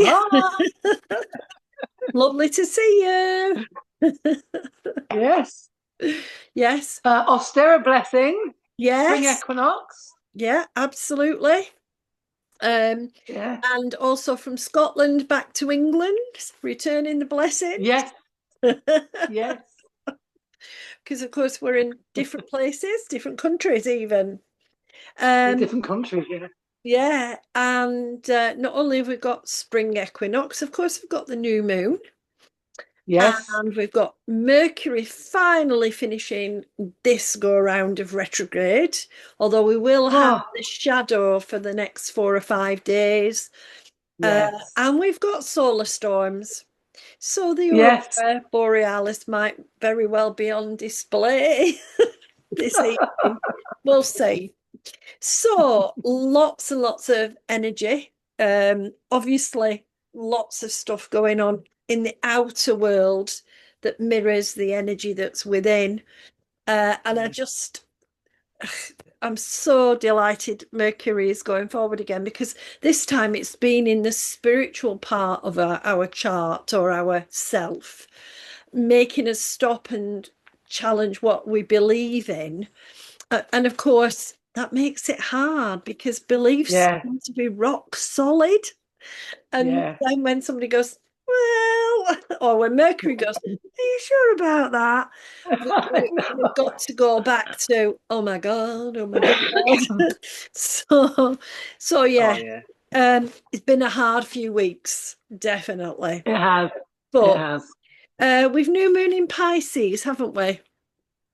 Hi. Lovely to see you. Yes. Yes, Austera blessing. Spring yes, equinox. yeah, absolutely. Um, Yeah. and also from Scotland back to England, returning the blessing. Yes. Yes. Because of course we're in different places, different countries even. In Um, different countries. Yeah. yeah, and not only have we got spring equinox, of course we've got the new moon. Yes. And we've got Mercury finally finishing this go round of retrograde, although we will have Oh, the shadow for the next 4 or 5 days. yes. And we've got solar storms. So the Yes. Aurora Borealis might very well be on display this evening. We'll see. So lots and lots of energy. Obviously, lots of stuff going on in the outer world that mirrors the energy that's within. And I Yes. just, I'm so delighted Mercury is going forward again because this time it's been in the spiritual part of our chart or our self, making us stop and challenge what we believe in. And of course, that makes it hard because beliefs Yeah. need to be rock solid. And Yeah. then when somebody goes, well, or when Mercury goes, are you sure about that? I We've know. got to go back to, oh my God. So, so Oh yeah, yeah. it's been a hard few weeks, definitely. It has. It But has. we've new moon in Pisces, haven't we?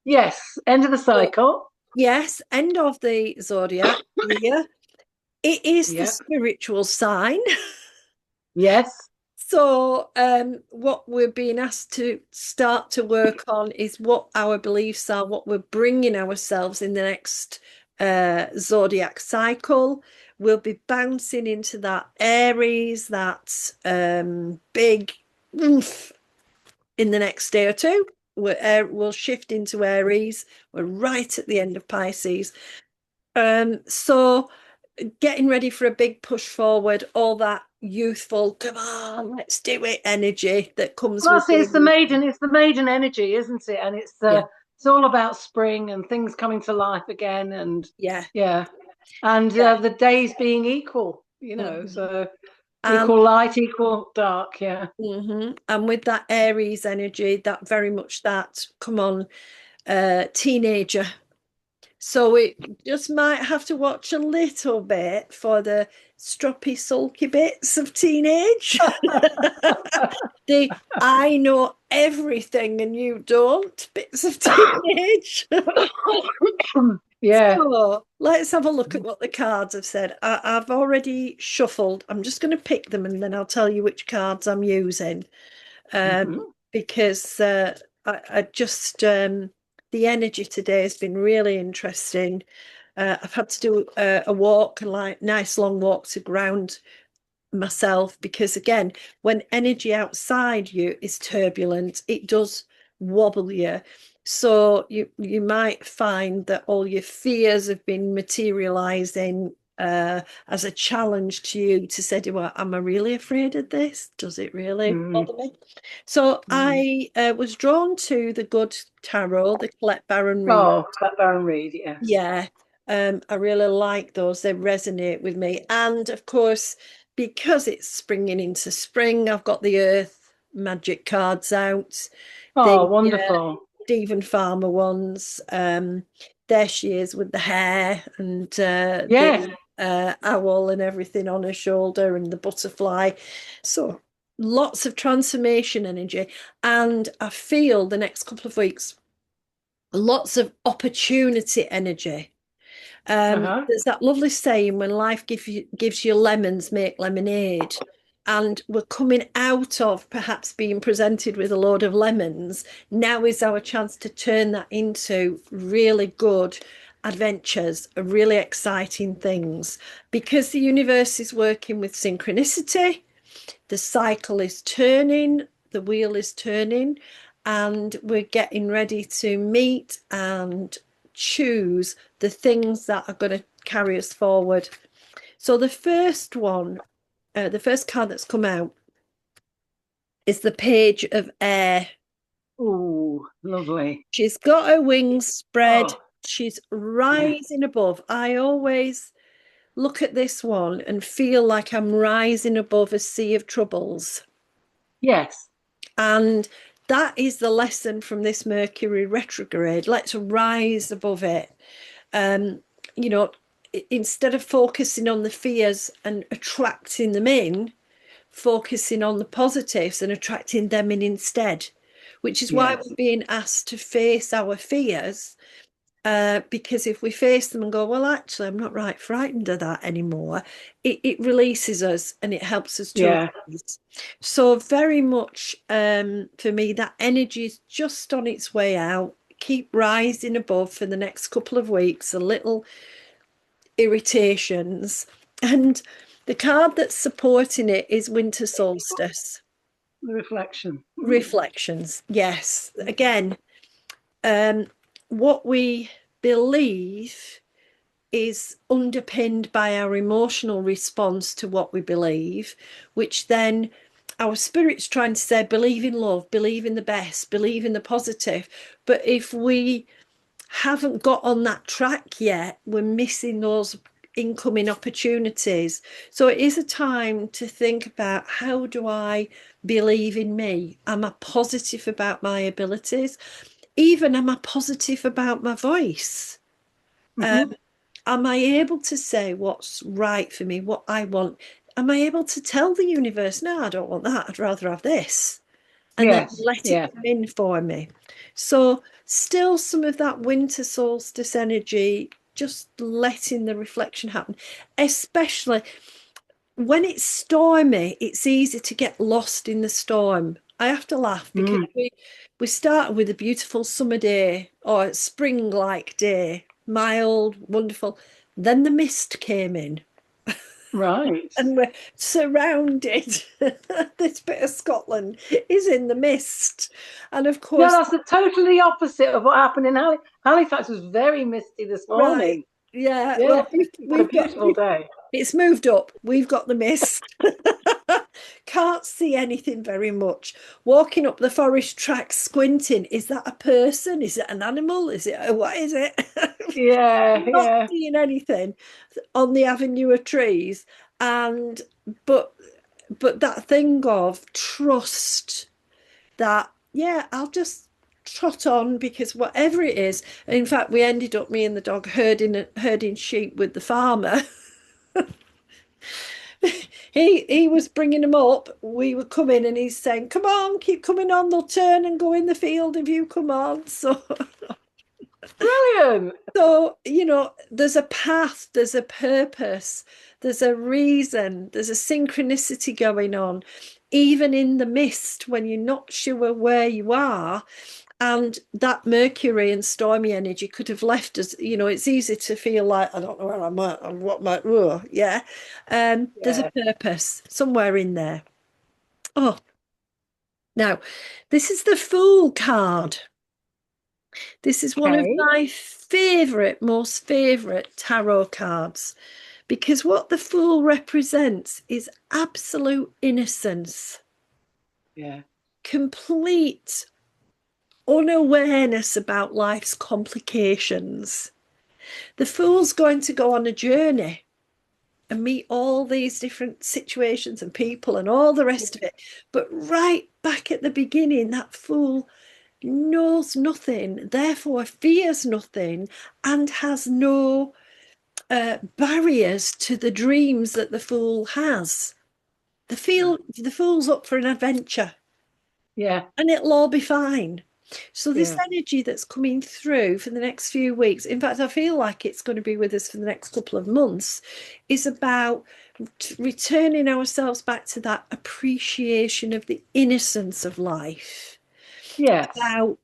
Yes. End of the So, cycle. yes, end of the zodiac year. It is the Yeah. spiritual sign. Yes. So, what we're being asked to start to work on is what our beliefs are, what we're bringing ourselves in the next zodiac cycle. We'll be bouncing into that Aries, that big oomph in the next day or two. We'll shift into Aries. We're right at the end of Pisces. So getting ready for a big push forward, all that youthful, come on, let's do it energy that comes Well, with that's it. being in the It's the maiden energy, isn't it? And yeah, it's all about spring and things coming to life again, and yeah, yeah, and yeah. the days being equal, Mhm. so And equal light, equal dark. Yeah. and with that Aries energy, that very much that come on, teenager. So we just might have to watch a little bit for the stroppy, sulky bits of teenage. The I know everything and you don't bits of teenage. Yeah. So let's have a look at what the cards have said. I've already shuffled. I'm just going to pick them and then I'll tell you which cards I'm using. Hmm. Because I just the energy today has been really interesting. I've had to do a walk, a like nice long walk to ground myself because again, when energy outside you is turbulent, it does wobble you. So you might find that all your fears have been materializing as a challenge to you to say, well, am I really afraid of this? Does it really Mm. bother me? So Mm. I was drawn to the Good Tarot, the Colette Baron read. Oh, that Baron Reed. Yes. Yeah, I really like those. They resonate with me. And of course, because it's springing into spring, I've got the Earth magic cards out, the Oh, wonderful. Stephen Farmer ones. There she is with the hair and Yes. the owl and everything on her shoulder and the butterfly. So lots of transformation energy. And I feel the next couple of weeks, lots of opportunity energy. Uh-huh. There's that lovely saying when life gives you lemons, make lemonade. And we're coming out of perhaps being presented with a load of lemons. Now is our chance to turn that into really good adventures, really exciting things. Because the universe is working with synchronicity, the cycle is turning, the wheel is turning, and we're getting ready to meet and choose the things that are going to carry us forward. So the first one the first card that's come out is the Page of Air. Ooh, lovely. She's got her wings spread. Oh, She's yeah. rising above. I always look at this one and feel like I'm rising above a sea of troubles. Yes. And that is the lesson from this Mercury retrograde. Let's rise above it. Um, you know, instead of focusing on the fears and attracting them in, focusing on the positives and attracting them in instead, which is why Yes. we're being asked to face our fears. Because if we face them and go, well, actually, I'm not right frightened of that anymore, it releases us and it helps us to Yeah. rise. So, very much for me, that energy is just on its way out. Keep rising above for the next couple of weeks, a little irritations. And the card that's supporting it is Winter Solstice. The reflection. Reflections. Yes. Again, um, what we believe is underpinned by our emotional response to what we believe, which then our spirit's trying to say, believe in love, believe in the best, believe in the positive. But if we haven't got on that track yet, we're missing those incoming opportunities. So it is a time to think about, how do I believe in me? Am I positive about my abilities? Even am I positive about my voice? Hmm. Am I able to say what's right for me, what I want? Am I able to tell the universe, no, I don't want that, I'd rather have this, and then Yes. let it Yeah. come in for me? So, still some of that winter solstice energy, just letting the reflection happen, especially when it's stormy. It's easy to get lost in the storm. I have to laugh because Mm. we started with a beautiful summer day or spring-like day, mild, wonderful. Then the mist came in, Right. and we're surrounded. This bit of Scotland is in the mist, and of Yeah, course, that's the totally opposite of what happened in Halifax. Was very misty this right, morning. yeah. Yeah, Well, we've we've had a we've got beautiful day. it's moved up. We've got the mist. Can't see anything very much. Walking up the forest track, squinting. Is that a person? Is it an animal? Is it what is it? Yeah, Not yeah, seeing anything on the avenue of trees. And but that thing of trust, that yeah, I'll just trot on because whatever it is. In fact, we ended up, me and the dog, herding sheep with the farmer. He was bringing them up. We were coming, and he's saying, "Come on, keep coming on. They'll turn and go in the field if you come on." brilliant. There's a path, there's a purpose, there's a reason, there's a synchronicity going on, even in the mist when you're not sure where you are. And that Mercury and stormy energy could have left us. It's easy to feel like, I don't know where I'm at and what my, oh, yeah. There's a Yeah. purpose somewhere in there. Oh, now this is the Fool card. This is one of Okay. my most favorite tarot cards, because what the Fool represents is absolute innocence, Yeah. complete unawareness about life's complications. The Fool's going to go on a journey and meet all these different situations and people and all the rest of it. But right back at the beginning, that Fool knows nothing, therefore fears nothing, and has no barriers to the dreams that the Fool has. The Fool's up for an adventure, Yeah. and it'll all be fine. So this Yeah. energy that's coming through for the next few weeks, in fact, I feel like it's going to be with us for the next couple of months, is about returning ourselves back to that appreciation of the innocence of life. Yes. About,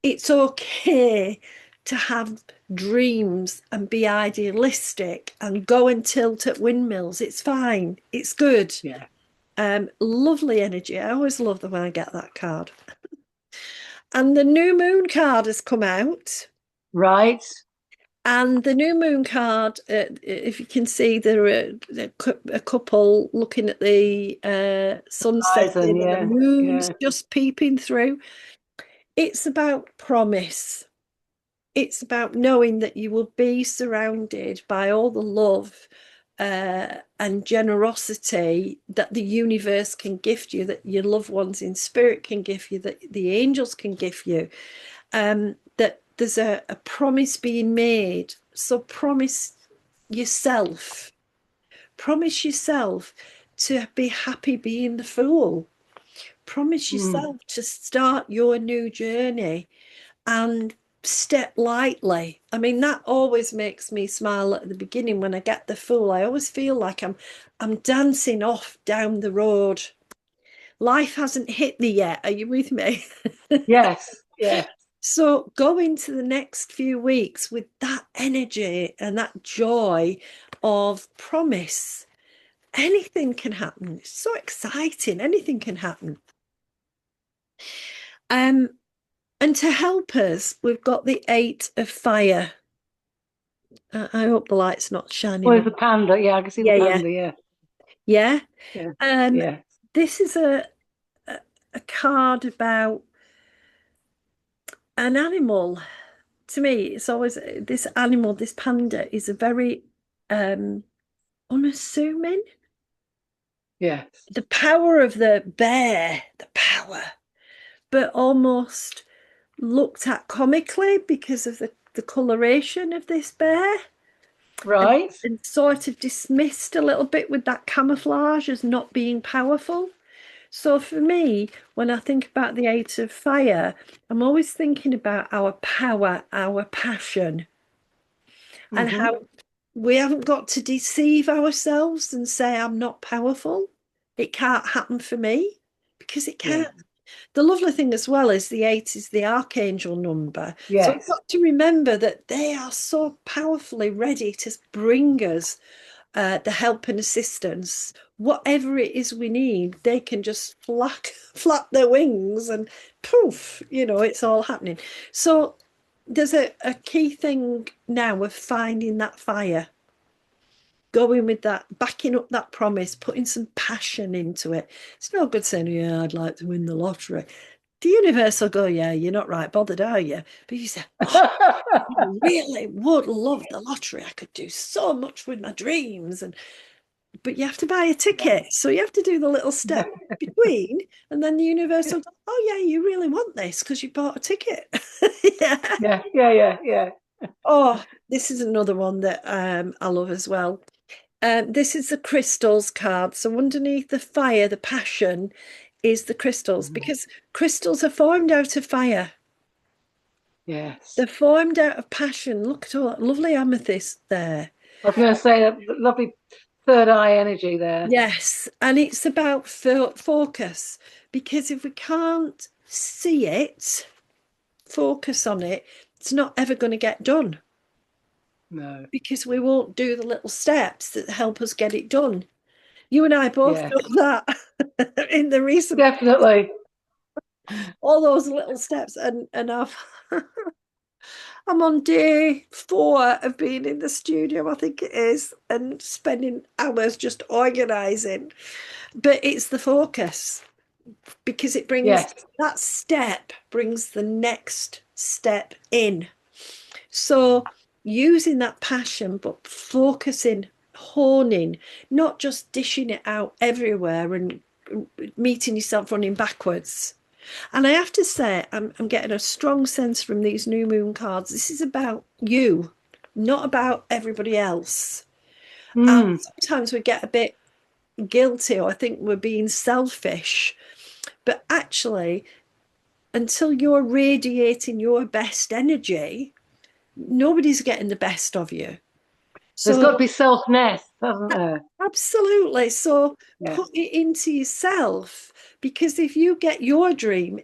it's okay to have dreams and be idealistic and go and tilt at windmills. It's fine. It's good. Yeah. Lovely energy. I always love them when I get that card. And the new moon card has come out. Right. And the new moon card, if you can see, there are a couple looking at the sun Horizon, setting and the yeah, moon's yeah. just peeping through. It's about promise. It's about knowing that you will be surrounded by all the love and generosity that the universe can gift you, that your loved ones in spirit can give you, that the angels can give you. That there's a promise being made. So yourself, promise yourself to be happy being the fool. Promise Mm. yourself to start your new journey and step lightly. I mean, that always makes me smile at the beginning when I get the fool. I always feel like I'm dancing off down the road. Life hasn't hit me yet. Are you with me? Yes, yes. So go into the next few weeks with that energy and that joy of promise. Anything can happen. It's so exciting. Anything can happen. Um, and to help us, we've got the Eight of Fire. I hope the light's not shining Well, on. there's a panda. Yeah, I can see the Yeah, yeah, panda. Yeah, yeah. yeah, Um, yeah. this is a, a card about an animal. To me, it's always this animal, this panda is a very unassuming. Yes. The power of the bear, the power, but almost looked at comically because of the coloration of this bear, and, Right. and sort of dismissed a little bit with that camouflage as not being powerful. So for me, when I think about the Eight of Fire, I'm always thinking about our power, our passion, and Mm-hmm. how we haven't got to deceive ourselves and say, I'm not powerful. It can't happen for me because it Yeah. can't. The lovely thing as well is the eight is the archangel number. So we've Yes. got to remember that they are so powerfully ready to bring us the help and assistance. Whatever it is we need, they can just flap their wings and poof, it's all happening. So there's a key thing now of finding that fire, going with that, backing up that promise, putting some passion into it. It's no good saying, yeah, I'd like to win the lottery. The universe will go, yeah, you're not right bothered, are you? But you say, oh, I really would love the lottery. I could do so much with my dreams. But you have to buy a ticket. So you have to do the little step between, and then the universe will go, oh, yeah, you really want this because you bought a ticket. Yeah. Yeah, yeah, yeah, yeah. Oh, this is another one that I love as well. This is the crystals card. So underneath the fire, the passion is the crystals Mhm. because crystals are formed out of fire. Yes. They're formed out of passion. Look at all that lovely amethyst there. I was going to say that lovely third eye energy there. Yes, and it's about focus because if we can't see it, focus on it, it's not ever going to get done No. because we won't do the little steps that help us get it done. You and I both Yeah. know that in the recent, Definitely. all those little steps, and I'm on day 4 of being in the studio, I think it is, and spending hours just organizing. But it's the focus because it brings Yes. that step, brings the next step in. So using that passion, but focusing, honing, not just dishing it out everywhere and meeting yourself running backwards. And I have to say, I'm getting a strong sense from these new moon cards. This is about you, not about everybody else. And Mm. sometimes we get a bit guilty or I think we're being selfish. But actually, until you're radiating your best energy, nobody's getting the best of you. There's got to So, be self-ness, hasn't there? absolutely. So, Yeah. put it into yourself because if you get your dream,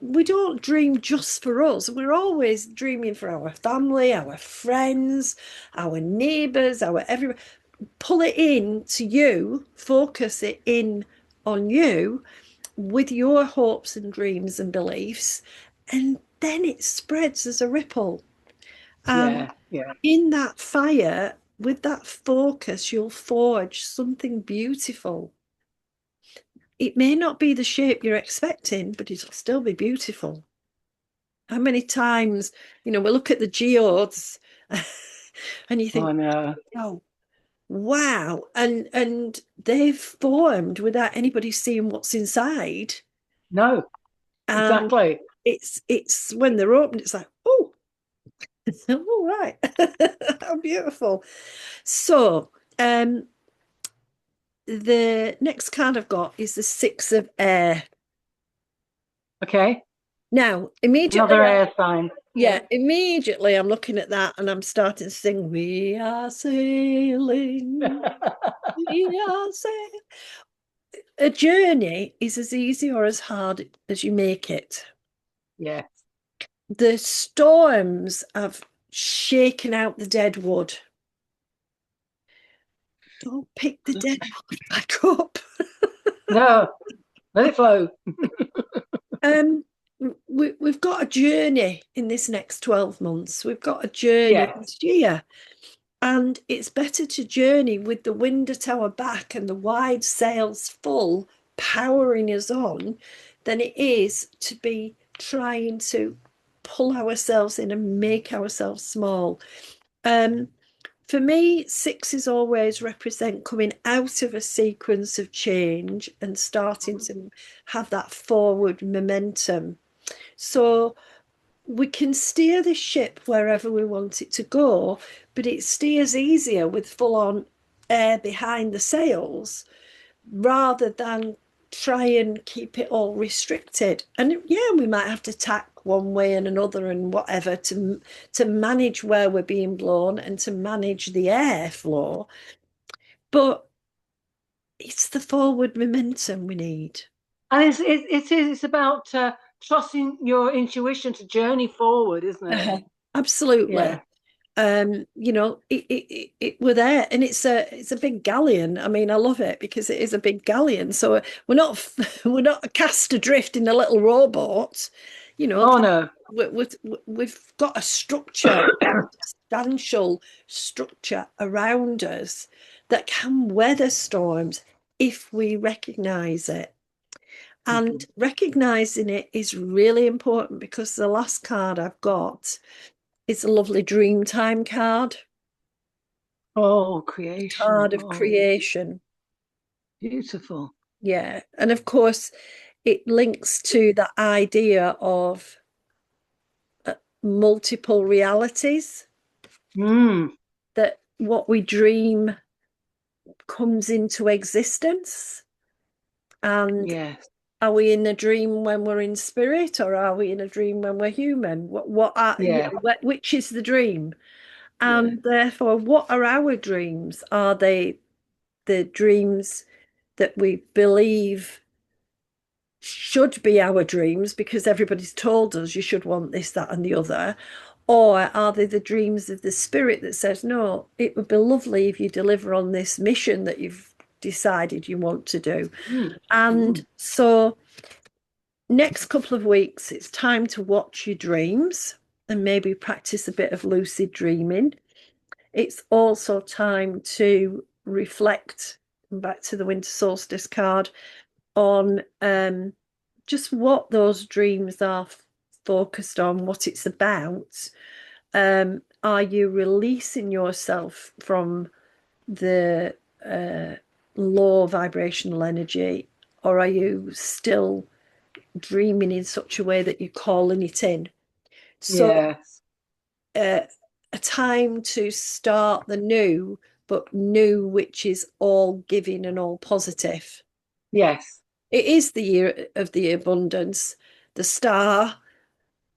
we don't dream just for us. We're always dreaming for our family, our friends, our neighbors, our everyone. Pull it in to you, focus it in on you with your hopes and dreams and beliefs, and then it spreads as a ripple. And Yeah, yeah. in that fire, with that focus, you'll forge something beautiful. It may not be the shape you're expecting, but it'll still be beautiful. How many times, we look at the geodes and you Oh think, no. oh, wow. And they've formed without anybody seeing what's inside. No, And exactly. it's when they're open, it's like, oh, all right. How beautiful. So the next card I've got is the Six of Air. Okay. Now, immediately, Another air sign. yeah, Yeah. immediately I'm looking at that and I'm starting to sing, We are sailing, we are sailing. A journey is as easy or as hard as you make it. Yeah. The storms have shaken out the dead wood. Don't pick the dead wood back up. No, let it flow. Um, we've got a journey in this next 12 months. We've got a journey Yeah. this year. And it's better to journey with the wind at our back and the wide sails full, powering us on, than it is to be trying to pull ourselves in and make ourselves small. Um, for me, sixes always represent coming out of a sequence of change and starting to have that forward momentum. So we can steer the ship wherever we want it to go, but it steers easier with full on air behind the sails rather than try and keep it all restricted. And yeah, we might have to tack one way and another and whatever to manage where we're being blown and to manage the airflow. But it's the forward momentum we need. And it's about trusting your intuition to journey forward, isn't it? Uh-huh. Absolutely. Yeah. It were there, and it's a big galleon. I mean, I love it because it is a big galleon. So we're not we're not cast adrift in a little rowboat. You know, Oh no. we've got a structure, a substantial structure around us that can weather storms if we recognize it. And Mhm. recognizing it is really important because the last card I've got is a lovely dream time card, Oh, the creation. card of Oh, creation. beautiful. Yeah. And of course, it links to the idea of multiple realities, Mm, that what we dream comes into existence. And yes. are we in a dream when we're in spirit, or are we in a dream when we're human? What are, Yeah. which is the dream? Yeah. And therefore, what are our dreams? Are they the dreams that we believe should be our dreams because everybody's told us you should want this, that, and the other? Or are they the dreams of the spirit that says, no, it would be lovely if you deliver on this mission that you've decided you want to do? Mm, And mm. so, next couple of weeks, it's time to watch your dreams and maybe practice a bit of lucid dreaming. It's also time to reflect, back to the winter solstice card, on just what those dreams are focused on, what it's about. Are you releasing yourself from the low vibrational energy, or are you still dreaming in such a way that you're calling it in? So, Yes. uh, a time to start the new, but new which is all giving and all positive. Yes. It is the year of the abundance, the star,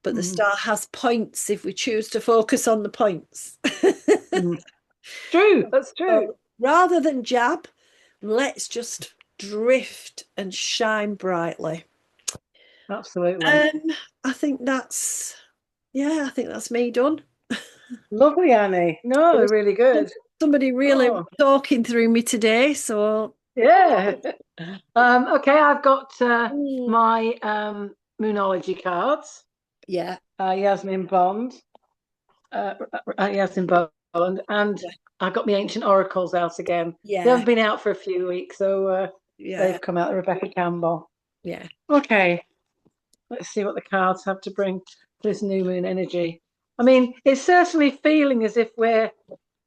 but the Mm, star has points if we choose to focus on the points. mm. True. That's true. So rather than jab, let's just drift and shine brightly. Absolutely. Um, I think that's, yeah, I think that's me done. Lovely, Annie. There No, was really good. somebody really Oh, talking through me today, so yeah. Okay, I've got mm, my Moonology cards. yeah. Yasmin Bond. yes, in Poland, and Yeah. I got my ancient oracles out again. They Yeah. haven't been out for a few weeks, so Yeah. they've come out. Rebecca Campbell. Yeah. Okay, let's see what the cards have to bring to this new moon energy. I mean, it's certainly feeling as if we're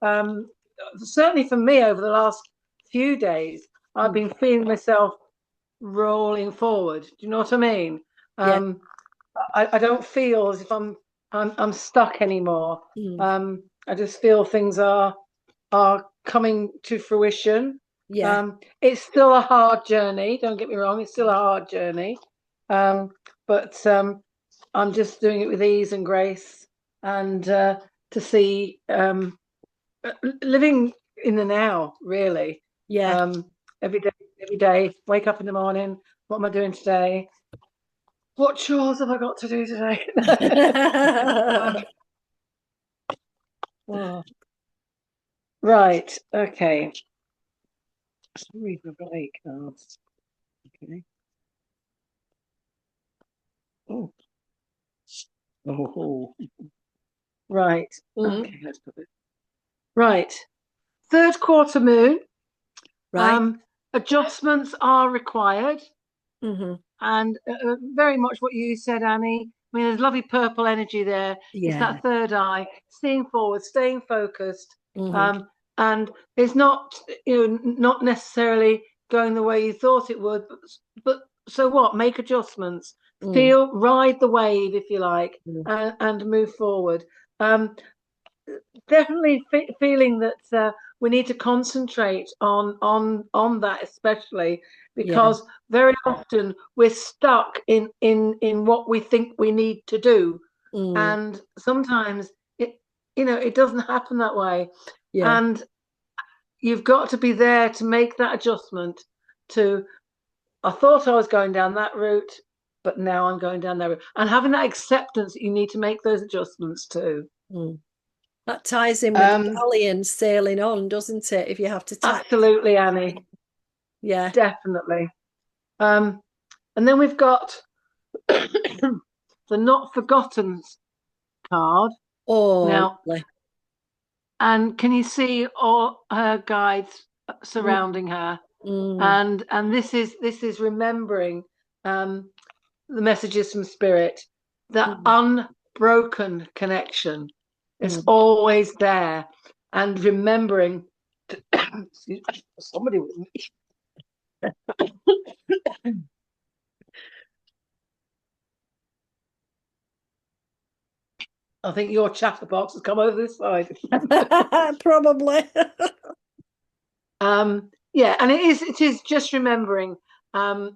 um, certainly for me over the last few days, I've Mm. been feeling myself rolling forward. Do you know what I mean? Yeah. Um, I don't feel as if I'm stuck anymore. Mm. I just feel things are coming to fruition. Yeah. It's still a hard journey. Don't get me wrong. It's still a hard journey. Um, but I'm just doing it with ease and grace, and to see living in the now, really. Yeah. Um, every day, wake up in the morning. What am I doing today? What chores have I got to do today? Oh, right. Okay. Read the right cards. Okay. Oh. Oh. Right. Mm. Okay. Let's put it. Right. Third quarter moon. Right. Um, adjustments are required. Hmm. And very much what you said, Annie. I mean, there's lovely purple energy there. It's Yeah. that third eye, seeing forward, staying focused, Hmm. um, and it's not, not necessarily going the way you thought it would. But so what? Make adjustments. Mm. Feel, ride the wave, if you like, Mm. and move forward. Um, Definitely feeling that we need to concentrate on that, especially Yeah. because very often we're stuck in what we think we need to do, Mm. and sometimes it doesn't happen that way, Yeah. and you've got to be there to make that adjustment to, I thought I was going down that route, but now I'm going down that route, and having that acceptance that you need to make those adjustments too. Mm. That ties in with the um galleon sailing on, doesn't it? If you have to tack. Absolutely, Annie. Yeah. Definitely. Um, and then we've got the not forgotten card Oh, now. lovely. And can you see all her guides Mm. surrounding her? Mm. And this is remembering the messages from spirit. That Mm. unbroken connection is Mm. always there, and remembering. Somebody with me. I think your chatterbox has come over this side. Probably. Yeah, and it is just remembering. I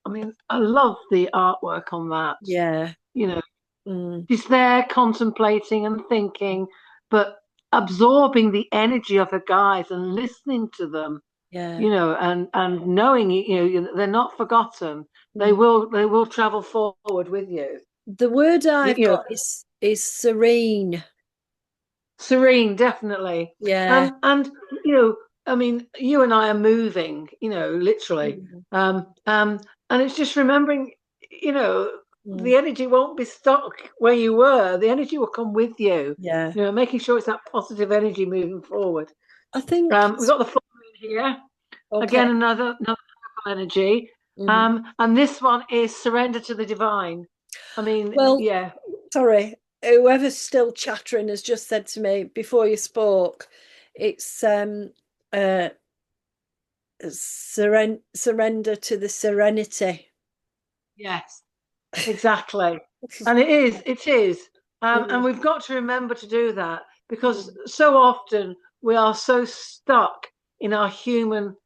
mean, I love the artwork on that. Yeah. You know, Mm. she's there contemplating and thinking, but absorbing the energy of her guides and listening to them. Yeah. And knowing they're not forgotten. They Mm. will travel forward with you. The word You, I've you know, got is serene. Serene, definitely. Yeah. And I mean, you and I are moving, literally. Mm. And it's just remembering, Mm. the energy won't be stuck where you were. The energy will come with you. Yeah. Making sure it's that positive energy moving forward. I think We've got the full moon here. okay. Again, another purple energy. Hmm. And this one is surrender to the divine. I mean, Well, yeah. sorry, whoever's still chattering has just said to me before you spoke, it's uh surrender to the serenity. Yes. Exactly. And it is. And Mm. we've got to remember to do that because Mm. so often we are so stuck in our human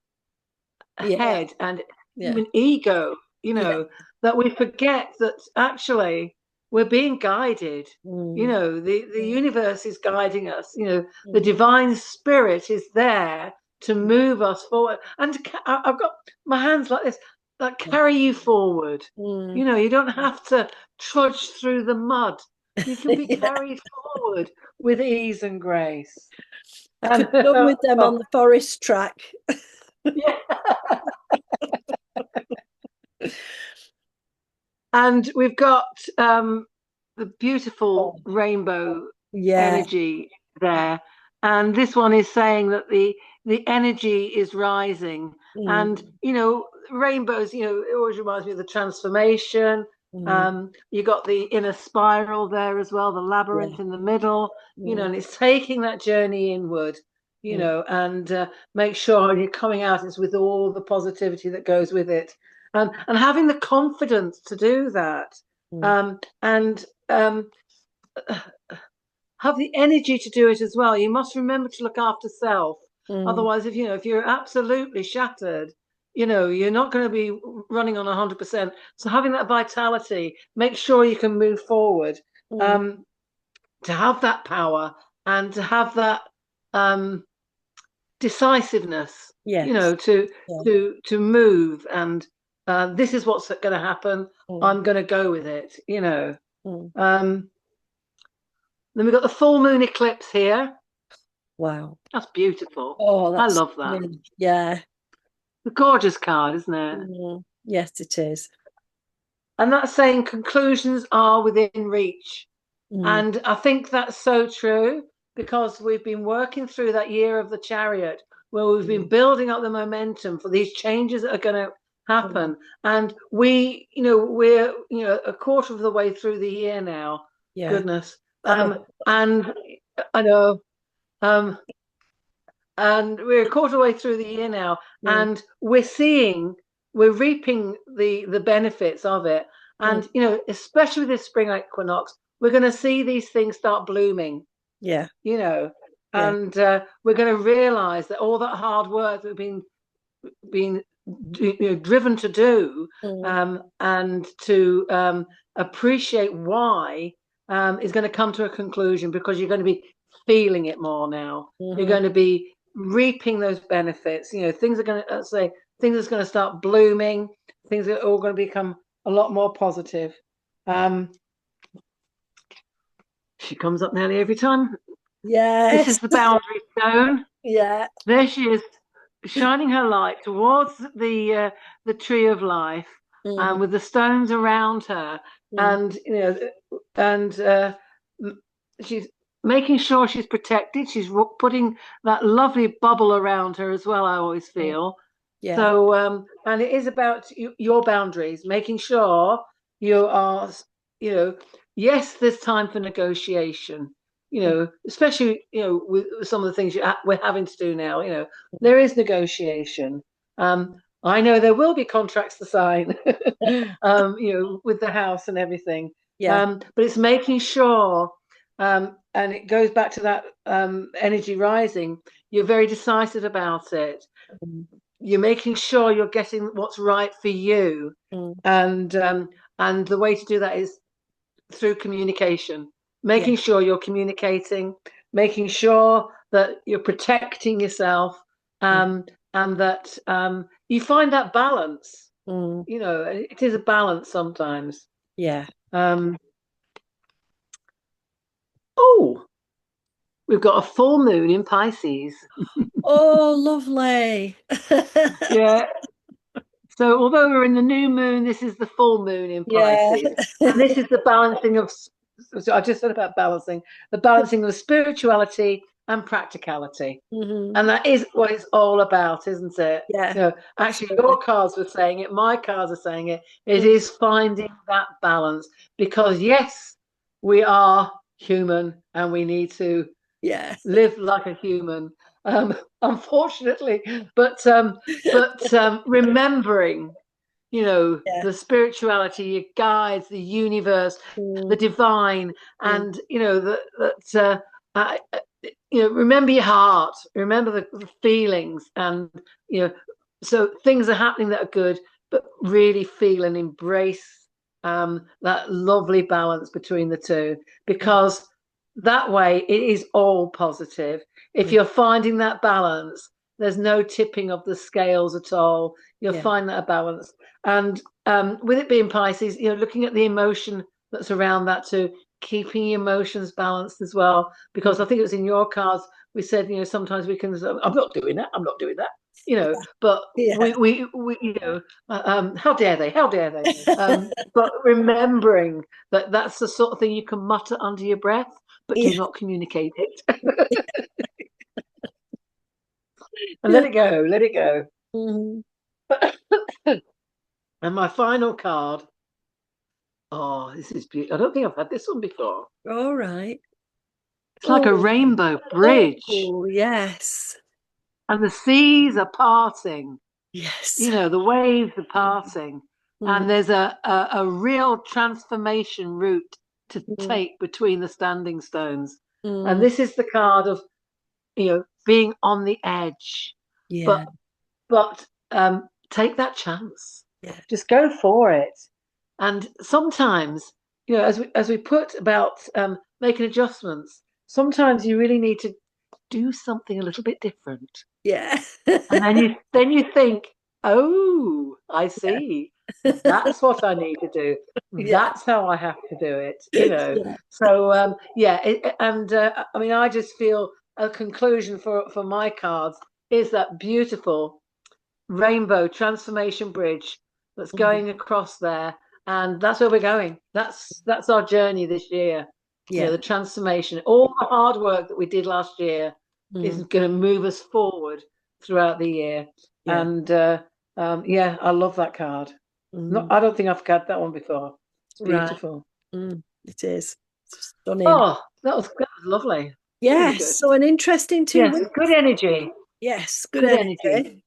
Yeah, head and yeah, human ego, yeah. that we forget that actually we're being guided. Mm. The Mm. universe is guiding us. The Mm. divine spirit is there to move us forward. And I've got my hands like this, that Yeah. carry you forward. Mm. You don't have to trudge through the mud. You can be Yeah. carried forward with ease and grace. I could And have done with them on the forest track. yeah. And we've got the beautiful Oh. rainbow Yeah. energy there. And this one is saying that the energy is rising. And, Mm, rainbows, it always reminds me of the transformation. mm, You got the inner spiral there as well, the yeah. labyrinth in the middle, Mm, and it's taking that journey inward, mm, and make sure you're coming out it's with all the positivity that goes with it. And having the confidence to do that. mm, And have the energy to do it as well. You must remember to look after self. mm, Otherwise, if you're absolutely shattered, you're not going to be running on 100%. So having that vitality, make sure you can move forward, mm. um, to have that power and to have that um, decisiveness, Yes. to Yeah. to move. And this is what's going to happen. Mm, I'm going to go with it. mm. Um, then we've got the full moon eclipse here. Wow. That's beautiful. Oh, I that's love that. yeah. A gorgeous card, isn't it? Mm, yes, it is. And that's saying conclusions are within reach. Mm, And I think that's so true because we've been working through that year of the chariot where we've been mm, building up the momentum for these changes that are going to mm. happen. And we're a quarter of the way through the year now. Yeah. Goodness. Oh, And I know. And we're a quarter way through the year now, mm, and we're reaping the benefits of it. mm. And especially with this spring equinox, we're going to see these things start blooming. Yeah. You know, Yeah. and we're going to realize that all that hard work that we've been driven to do, Mm, and to appreciate why, is going to come to a conclusion because you're going to be feeling it more now. You're mm-hmm. going to be reaping those benefits. Things are going to say things are going to start blooming. Things are all going to become a lot more positive. Um, she comes up nearly every time. This Yes. is the boundary stone. Yeah. There she is, shining her light towards the tree of life, Mm-hmm. and with the stones around her, Mm, and and she's making sure she's protected. She's putting that lovely bubble around her as well. I always mm. feel Yeah. so, and it is about your boundaries, making sure you are, you know, yes, there's time for negotiation, Mm, especially, with some of the things we're having to do now, there is negotiation. I know there will be contracts to sign, with the house and everything. yeah. But it's making sure, and it goes back to that energy rising, you're very decisive about it. Mm, You're making sure you're getting what's right for you, mm. and the way to do that is through communication, Yeah. making sure you're communicating, making sure that you're protecting yourself, Mm, and that you find that balance. mm. It is a balance sometimes. Yeah. um oh, we've got a full moon in Pisces. Oh, lovely. Yeah. So although we're in the new moon, this is the full moon in Yeah. Pisces. And this is the balancing of, so I just said about balancing, the balancing of spirituality and practicality. Hmm. And that is what it's all about, isn't it? Yeah. Actually, Absolutely. your cards were saying it, my cards are saying it. It Mm, is finding that balance because, yes, we are human and we need to yeah. live like a human, unfortunately. But remembering, Yeah. the spirituality, your guides, the universe, the Mm, divine, mm. and remember your heart, remember the feelings, and so things are happening that are good, but really feel and embrace that lovely balance between the two, Mm, because that way it is all positive. If mm. you're finding that balance, there's no tipping of the scales at all. You'll Yeah. find that a balance. And with it being Pisces, looking at the emotion that's around that too, keeping your emotions balanced as well. Mm. Because I think it was in your cards, we said, sometimes we can, I'm not doing that, I'm not doing that, but Yeah. we how dare they, how dare they? But remembering that that's the sort of thing you can mutter under your breath, but do Yeah. not communicate it. And let it go, let it go. Mhm. And my final card. Oh, this is beautiful. I don't think I've had this one before. All right. It's like a Oh, rainbow bridge, oh, yes. and the seas are parting. Yes. You know, the waves are Mm, parting, mm, and there's a real transformation route to mm, take between the standing stones. And mm. this is the card of, being on the edge, Yeah, but take that chance. yeah, Just go for it. And sometimes, as we put about making adjustments, sometimes you really need to do something a little bit different. yeah. And then you think, oh, I see. That's what I need to do. Yeah, That's how I have to do it. yeah, So yeah, and I mean, I just feel a conclusion for my cards is that beautiful rainbow transformation bridge that's mhm, going across there, and that's where we're going. That's our journey this year. yeah, The transformation, all the hard work that we did last year is mm, going to move us forward throughout the year. yeah, And yeah, I love that card. No, mm, I don't think I've had that one before. It's right. beautiful. It is stunning. Oh, that was lovely. Really Yes, good. so an interesting two Yes, good weeks. energy. Yes, good Good energy. energy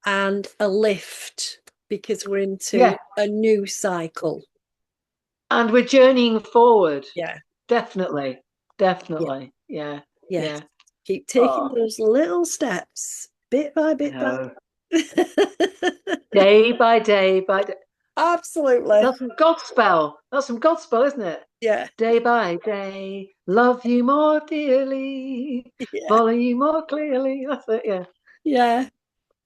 and a lift because we're into Yeah, a new cycle. and we're journeying forward. Yeah, Definitely. yeah, Definitely. Yeah. yes. Yeah. Keep taking Oh, those little steps, bit by I bit by. know. Day by day by day. Absolutely. That's some gospel. That's some gospel, isn't it? Yeah, Day by day, love you more dearly, yeah, follow you more clearly. That's it, yeah. yeah.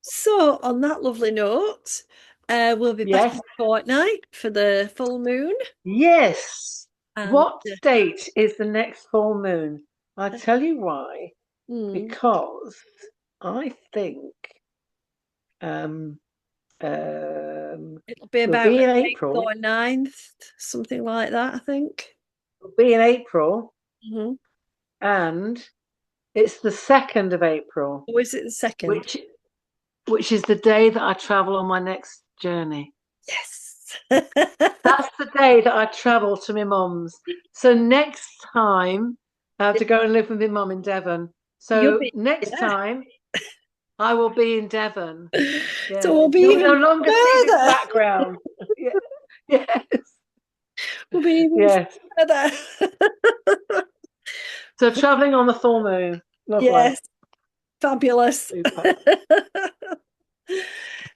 So, on that lovely note, we'll be back in Yes. a fortnight for the full moon. Yes. And What date is the next full moon? I'll tell you why. mm, Because I think um um it'll be we'll about be the in 8th April. or 9th, something like that, I think. We'll be in April, Hmm. and it's the 2nd of April, Or is it the 2nd? which which is the day that I travel on my next journey. Yes. That's the day that I travel to my mum's. So next time I have to go and live with my mum in Devon. You'll So be, next yeah. time I will be in Devon. So Yes. we'll be You'll no even longer see this further. background. Yeah. Yes. We'll be even Yes. further. So traveling on the full moon. Lovely. Yes, fabulous. Super.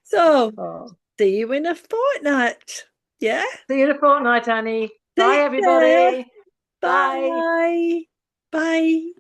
So, Oh. see you in a fortnight. Yeah. See you in a fortnight, Annie. Bye, Take care. everybody. Bye. Bye. Bye.